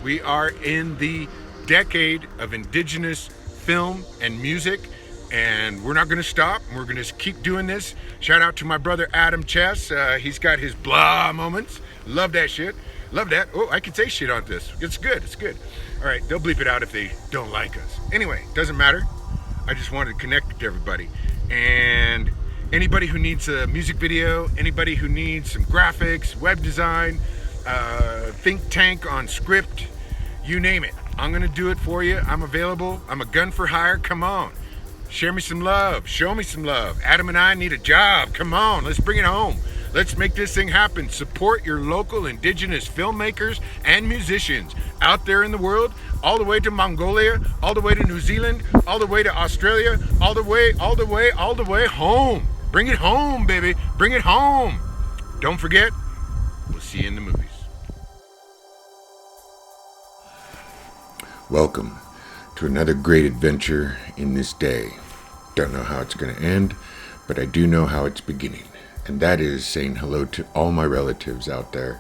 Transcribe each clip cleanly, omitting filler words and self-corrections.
We are in the decade of Indigenous film and music, and we're not going to stop. We're going to keep doing this. Shout out to my brother Adam Chess. He's got his blah moments. Love that shit. Love that. Oh, I can say shit on this. It's good. It's good. All right, they'll bleep it out if they don't like us. Anyway, doesn't matter. I just wanted to connect with everybody. And anybody who needs a music video, anybody who needs some graphics, web design, think tank on script, you name it. I'm going to do it for you. I'm available. I'm a gun for hire. Come on. Share me some love. Show me some love. Adam and I need a job. Come on. Let's bring it home. Let's make this thing happen. Support your local Indigenous filmmakers and musicians out there in the world, all the way to Mongolia, all the way to New Zealand, all the way to Australia, all the way home. Bring it home, baby. Bring it home. Don't forget, we'll see you in the movies. Welcome to another great adventure in this day. Don't know how it's going to end, but I do know how it's beginning. And that is saying hello to all my relatives out there,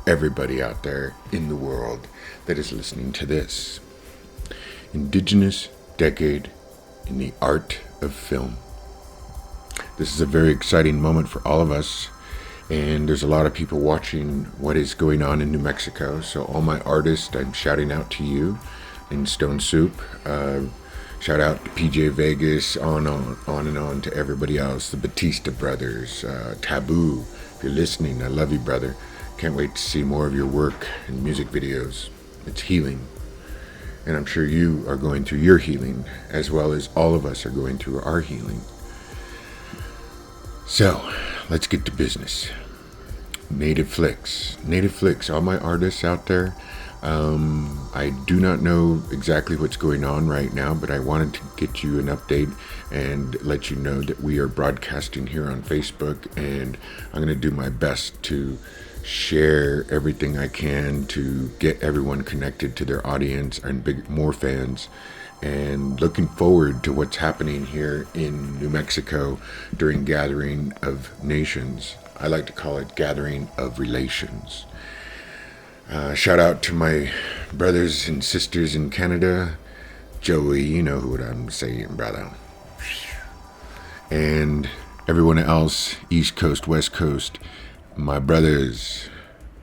everybody out there in the world that is listening to this. Indigenous Decade in the Art of Film. This is a very exciting moment for all of us, and there's a lot of people watching what is going on in New Mexico. So all my artists, I'm shouting out to you in Stone Soup. Shout out to PJ Vegas, on and on to everybody else, the Batista brothers, Taboo. If you're listening, I love you, brother. Can't wait to see more of your work and music videos. It's healing. And I'm sure you are going through your healing, as well as all of us are going through our healing. So, let's get to business. Native Flicks, all my artists out there. I do not know exactly what's going on right now, but I wanted to get you an update and let you know that we are broadcasting here on Facebook, and I'm going to do my best to share everything I can to get everyone connected to their audience and more fans. And looking forward to what's happening here in New Mexico during Gathering of Nations. I like to call it Gathering of Relations. Shout out to my brothers and sisters in Canada. Joey, you know what I'm saying, brother. And everyone else, East Coast, West Coast, my brothers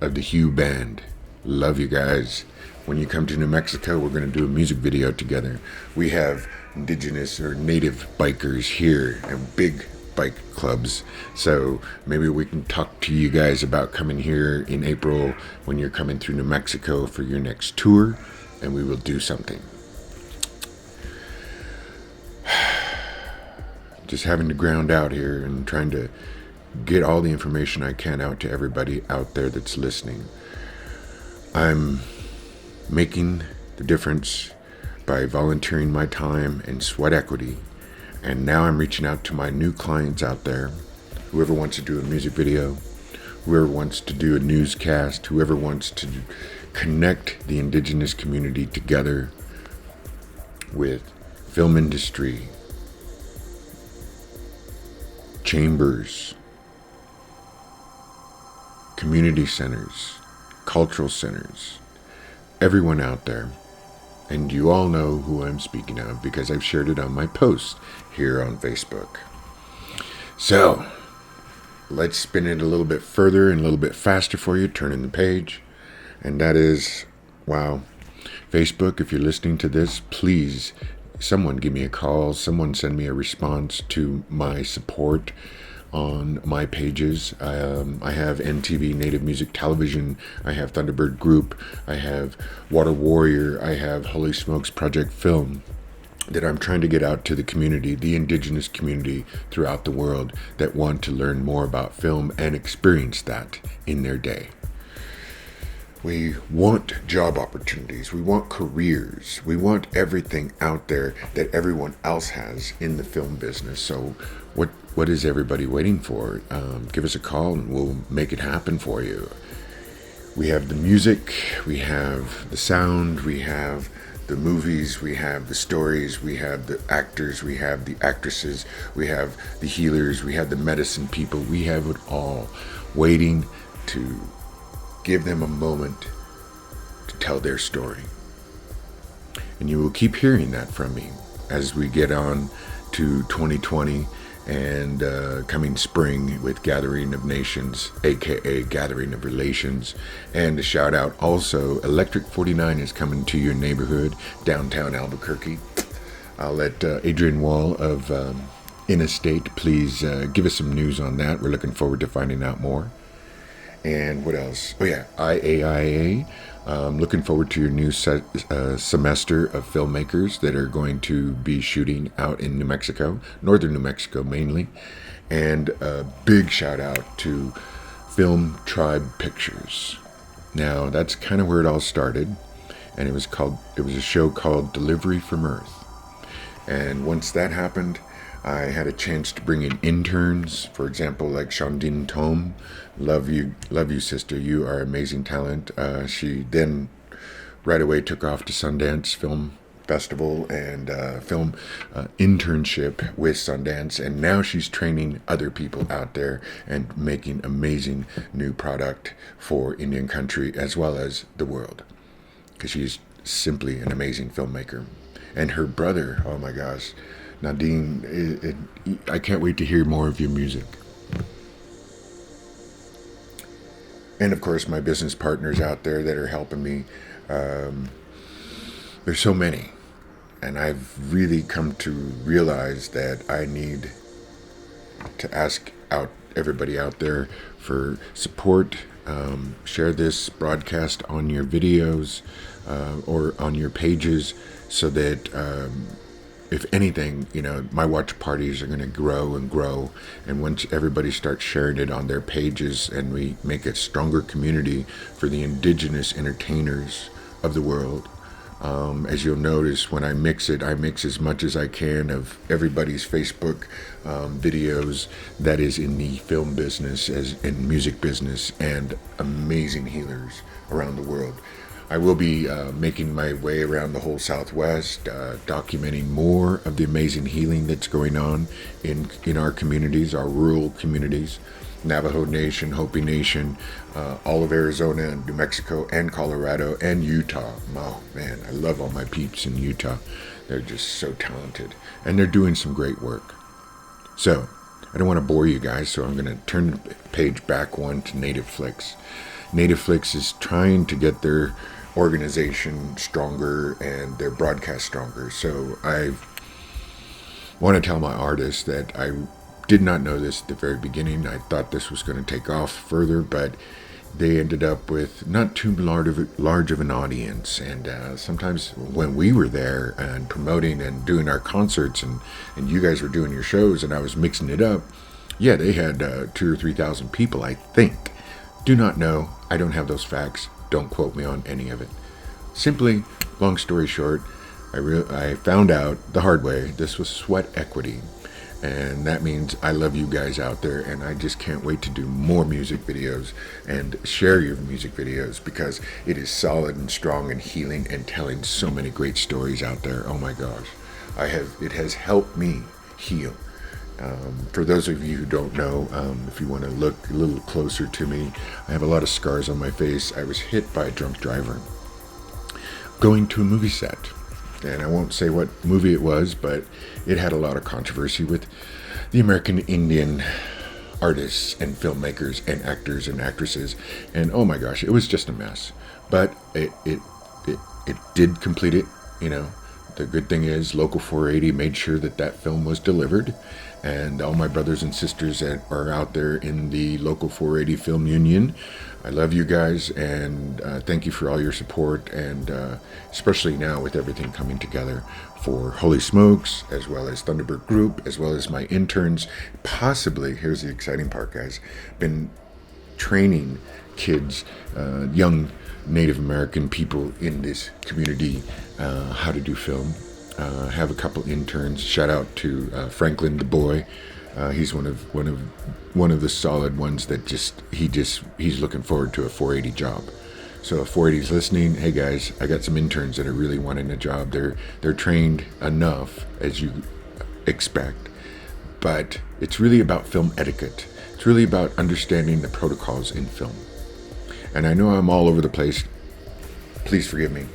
of the Hugh Band. Love you guys. When you come to New Mexico, we're going to do a music video together. We have indigenous or native bikers here and big bike clubs, so maybe we can talk to you guys about coming here in April when you're coming through New Mexico for your next tour, and we will do something. Just having to ground out here and trying to get all the information I can out to everybody out there that's listening. I'm making the difference by volunteering my time and sweat equity. And now I'm reaching out to my new clients out there. Whoever wants to do a music video, whoever wants to do a newscast, whoever wants to connect the indigenous community together with film industry, chambers, community centers, cultural centers, everyone out there. And you all know who I'm speaking of because I've shared it on my post here on Facebook. So, let's spin it a little bit further and a little bit faster for you, turning the page. And that is, wow, Facebook, if you're listening to this, please, someone give me a call, someone send me a response to my support on my pages. I have NTV, Native Music Television, I have Thunderbird Group, I have Water Warrior, I have Holy Smokes Project Film, that I'm trying to get out to the community, the indigenous community throughout the world that want to learn more about film and experience that in their day. We want job opportunities, we want careers, we want everything out there that everyone else has in the film business. So what is everybody waiting for? Give us a call and we'll make it happen for you. We have the music, we have the sound, we have the movies, we have the stories, we have the actors, we have the actresses, we have the healers, we have the medicine people, we have it all waiting to give them a moment to tell their story. And you will keep hearing that from me as we get on to 2020 and coming spring with Gathering of Nations, aka Gathering of Relations. And a shout out also, Electric 49 is coming to your neighborhood, downtown Albuquerque. I'll let Adrian Wall of Interstate please give us some news on that. We're looking forward to finding out more. And what else? Oh yeah, IAIA. Looking forward to your new semester of filmmakers that are going to be shooting out in New Mexico, northern New Mexico mainly. And a big shout out to Film Tribe Pictures. Now that's kind of where it all started, and it was a show called Delivery from Earth. And once that happened, I had a chance to bring in interns, for example, like Shondine Tome. Love you, sister. You are amazing talent. She then right away took off to Sundance Film Festival and film internship with Sundance. And now she's training other people out there and making amazing new product for Indian country as well as the world. Because she's simply an amazing filmmaker. And her brother, oh my gosh, Nadine, I can't wait to hear more of your music. And of course, my business partners out there that are helping me. There's so many. And I've really come to realize that I need to ask out everybody out there for support. Share this broadcast on your videos or on your pages so that if anything, my watch parties are going to grow and grow. And once everybody starts sharing it on their pages and we make a stronger community for the indigenous entertainers of the world, as you'll notice, when I mix as much as I can of everybody's Facebook videos that is in the film business, as in music business, and amazing healers around the world. I will be making my way around the whole Southwest, documenting more of the amazing healing that's going on in our communities, our rural communities, Navajo Nation, Hopi Nation, all of Arizona, New Mexico, and Colorado, and Utah. Oh man, I love all my peeps in Utah. They're just so talented, and they're doing some great work. So, I don't want to bore you guys, so I'm going to turn the page back one to Native Flicks. Native Flicks is trying to get their organization stronger and their broadcast stronger. So I want to tell my artists that I did not know this at the very beginning. I thought this was going to take off further, but they ended up with not too large of an audience. And sometimes when we were there and promoting and doing our concerts and you guys were doing your shows and I was mixing it up, yeah, they had 2,000 or 3,000 people, I think. Do not know. I don't have those facts. Don't quote me on any of it. Simply, long story short, I found out the hard way this was sweat equity. And that means I love you guys out there, and I just can't wait to do more music videos and share your music videos because it is solid and strong and healing and telling so many great stories out there. Oh my gosh. It has helped me heal. For those of you who don't know, if you want to look a little closer to me, I have a lot of scars on my face. I was hit by a drunk driver going to a movie set. And I won't say what movie it was, but it had a lot of controversy with the American Indian artists and filmmakers and actors and actresses. And oh my gosh, it was just a mess. But it did complete it, The good thing is Local 480 made sure that film was delivered. And all my brothers and sisters that are out there in the Local 480 Film Union, I love you guys, and thank you for all your support, and especially now with everything coming together for Holy Smokes, as well as Thunderbird Group, as well as my interns. Possibly, here's the exciting part, guys, been training kids, young Native American people in this community how to do film. Have a couple interns. Shout out to Franklin the boy. He's one of the solid ones that he's looking forward to a 480 job. So if 480's listening, hey guys, I got some interns that are really wanting a job. They're trained enough as you expect, but it's really about film etiquette. It's really about understanding the protocols in film. And I know I'm all over the place please forgive me.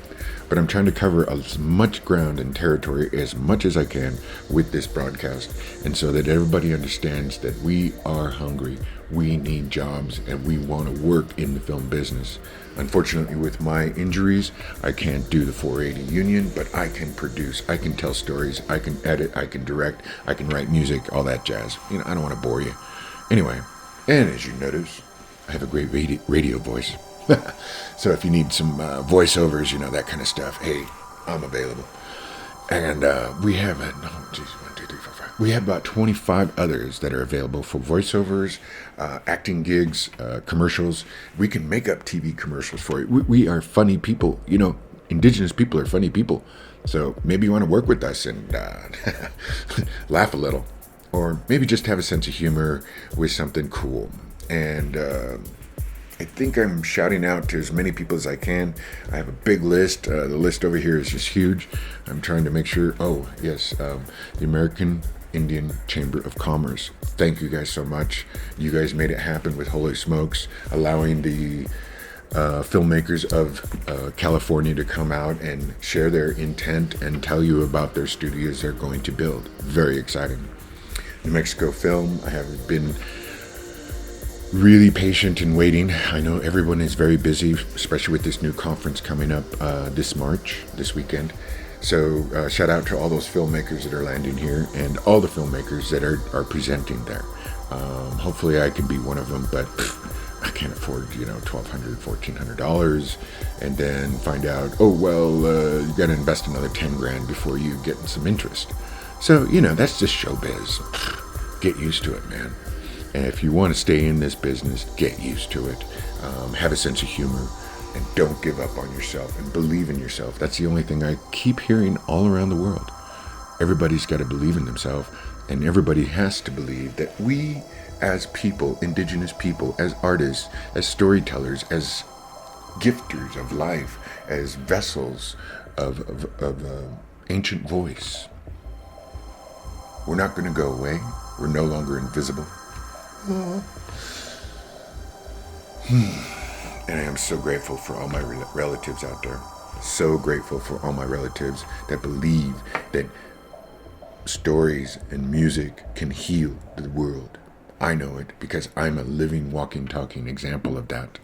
But I'm trying to cover as much ground and territory as much as I can with this broadcast, and so that everybody understands that we are hungry, we need jobs, and we want to work in the film business. Unfortunately, with my injuries, I can't do the 480 union, but I can produce, I can tell stories, I can edit, I can direct, I can write music, all that jazz. You know, I don't want to bore you. Anyway, and as you notice, I have a great radio voice. So if you need some voiceovers, you know, that kind of stuff, hey, I'm available. And we have we have about 25 others that are available for voiceovers, acting gigs, commercials. We can make up TV commercials for you. We are funny people. You know, Indigenous people are funny people. So maybe you want to work with us and laugh a little. Or maybe just have a sense of humor with something cool. And I think I'm shouting out to as many people as I can. I have a big list. The list over here is just huge. I'm trying to make sure. Oh, yes, the American Indian Chamber of Commerce. Thank you guys so much. You guys made it happen with Holy Smokes, allowing the filmmakers of California to come out and share their intent and tell you about their studios they're going to build. Very exciting. New Mexico Film, I have been really patient in waiting. I know everyone is very busy, especially with this new conference coming up this March, this weekend. So shout out to all those filmmakers that are landing here and all the filmmakers that are presenting there. Hopefully I can be one of them, but I can't afford, $1,200, $1,400 and then find out, oh, well, you got to invest another 10 grand before you get some interest. So, that's just showbiz. Get used to it, man. And if you want to stay in this business, get used to it. Have a sense of humor and don't give up on yourself and believe in yourself. That's the only thing I keep hearing all around the world. Everybody's got to believe in themselves, and everybody has to believe that we as people, Indigenous people, as artists, as storytellers, as gifters of life, as vessels of ancient voice, we're not going to go away. We're no longer invisible. And I am so grateful for all my relatives out there. So grateful for all my relatives that believe that stories and music can heal the world. I know it because I'm a living, walking, talking example of that.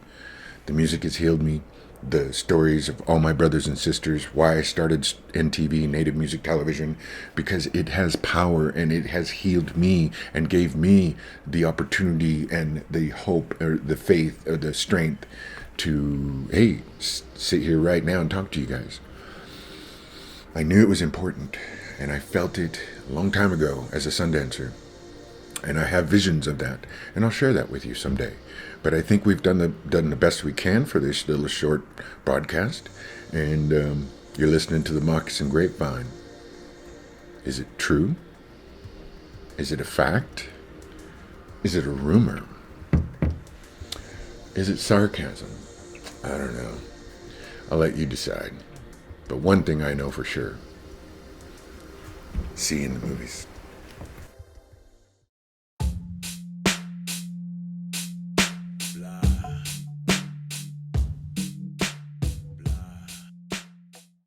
The music has healed me. The stories of all my brothers and sisters, why I started NTV, Native Music Television, because it has power and it has healed me and gave me the opportunity and the hope or the faith or the strength to, hey, sit here right now and talk to you guys. I knew it was important and I felt it a long time ago as a Sundancer. And I have visions of that, and I'll share that with you someday. But I think we've done the best we can for this little short broadcast, and you're listening to the Moccasin Grapevine. Is it true? Is it a fact? Is it a rumor? Is it sarcasm? I don't know. I'll let you decide. But one thing I know for sure. See you in the movies.